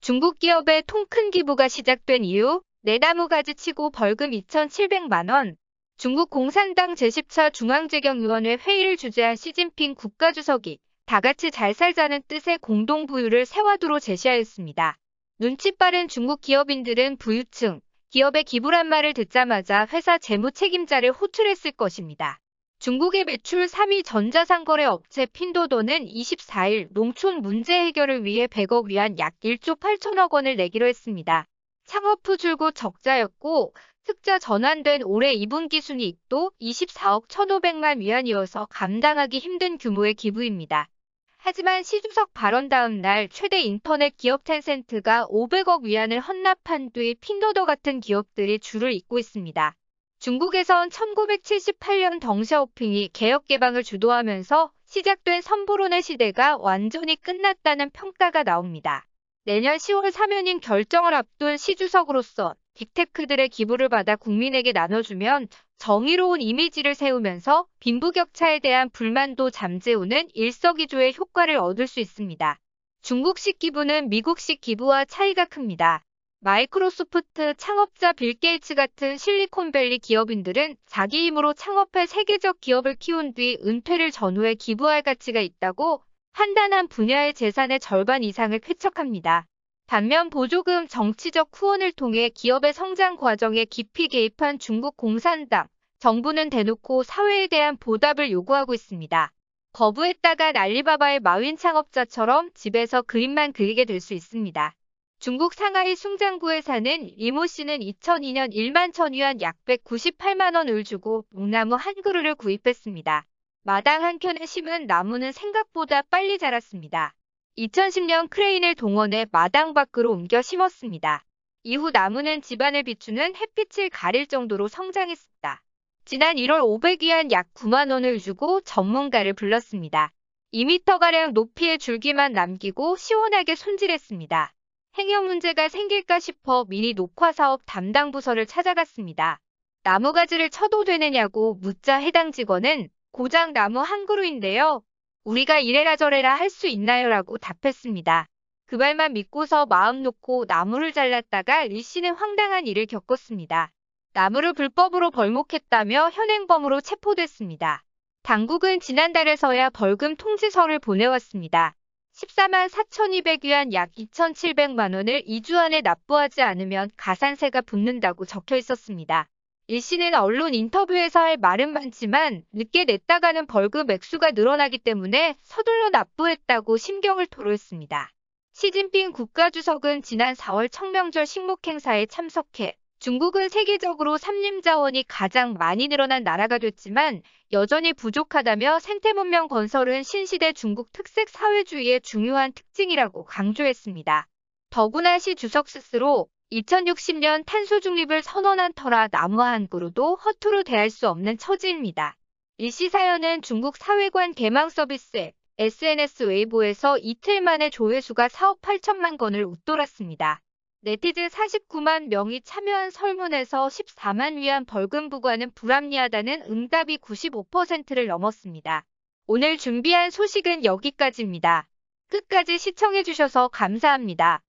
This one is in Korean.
중국 기업의 통큰 기부가 시작된 이후 내나무가지 치고 벌금 2,700만 원. 중국 공산당 제10차 중앙재경위원회 회의를 주재한 시진핑 국가주석이 다 같이 잘 살자는 뜻의 공동부유를 세화도로 제시하였습니다. 눈치 빠른 중국 기업인들은 부유층, 기업의 기부란 말을 듣자마자 회사 재무 책임자를 호출했을 것입니다. 중국의 매출 3위 전자상거래 업체 핀도도는 24일 농촌 문제 해결을 위해 100억 위안 약 1조 8천억 원을 내기로 했습니다. 창업 후 줄곧 적자였고 흑자 전환된 올해 2분기 순이익도 24억 1,500만 위안이어서 감당하기 힘든 규모의 기부입니다. 하지만 시 주석 발언 다음 날 최대 인터넷 기업 텐센트가 500억 위안을 헌납한 뒤 핀도도 같은 기업들이 줄을 잇고 있습니다. 중국에선 1978년 덩샤오핑이 개혁 개방을 주도하면서 시작된 선불원의 시대가 완전히 끝났다는 평가가 나옵니다. 내년 10월 사면인 결정을 앞둔 시 주석으로서 빅테크들의 기부를 받아 국민에게 나눠주면 정의로운 이미지를 세우면서 빈부격차에 대한 불만도 잠재우는 일석이조의 효과를 얻을 수 있습니다. 중국식 기부는 미국식 기부와 차이가 큽니다. 마이크로소프트 창업자 빌 게이츠 같은 실리콘밸리 기업인들은 자기 힘으로 창업해 세계적 기업을 키운 뒤 은퇴를 전후에 기부할 가치가 있다고 판단한 분야의 재산의 절반 이상을 쾌척합니다. 반면 보조금 정치적 후원을 통해 기업의 성장 과정에 깊이 개입한 중국 공산당, 정부는 대놓고 사회에 대한 보답을 요구하고 있습니다. 거부했다간 알리바바의 마윈 창업자처럼 집에서 그림만 그리게 될 수 있습니다. 중국 상하이 숭장구에 사는 리모 씨는 2002년 1만 천위안 약 198만 원을 주고 묵나무 한 그루를 구입했습니다. 마당 한 켠에 심은 나무는 생각보다 빨리 자랐습니다. 2010년 크레인을 동원해 마당 밖으로 옮겨 심었습니다. 이후 나무는 집안을 비추는 햇빛을 가릴 정도로 성장했습니다. 지난 1월 500위안 약 9만 원을 주고 전문가를 불렀습니다. 2m가량 높이의 줄기만 남기고 시원하게 손질했습니다. 행여 문제가 생길까 싶어 미니 녹화사업 담당 부서를 찾아갔습니다. 나무가지를 쳐도 되느냐고 묻자 해당 직원은 고장 나무 한 그루인데요. 우리가 이래라 저래라 할 수 있나요? 라고 답했습니다. 그 말만 믿고서 마음 놓고 나무를 잘랐다가 리 씨는 황당한 일을 겪었습니다. 나무를 불법으로 벌목했다며 현행범으로 체포됐습니다. 당국은 지난달에서야 벌금 통지서를 보내왔습니다. 14만 4,200위안 약 2,700만 원을 2주 안에 납부하지 않으면 가산세가 붙는다고 적혀 있었습니다. 일 씨는 언론 인터뷰에서 할 말은 많지만 늦게 냈다가는 벌금 액수가 늘어나기 때문에 서둘러 납부했다고 심경을 토로했습니다. 시진핑 국가주석은 지난 4월 청명절 식목행사에 참석해 중국은 세계적으로 삼림자원이 가장 많이 늘어난 나라가 됐지만 여전히 부족하다며 생태문명 건설은 신시대 중국 특색 사회주의의 중요한 특징이라고 강조했습니다. 더구나 시 주석 스스로 2060년 탄소 중립을 선언한 터라 나무 한 그루도 허투루 대할 수 없는 처지입니다. 이 씨 사연은 중국 사회관 개망 서비스 앱 SNS 웨이보에서 이틀 만에 조회수가 4억 8천만 건을 웃돌았습니다. 네티즌 49만 명이 참여한 설문에서 14만 위안 벌금 부과는 불합리하다는 응답이 95%를 넘었습니다. 오늘 준비한 소식은 여기까지입니다. 끝까지 시청해주셔서 감사합니다.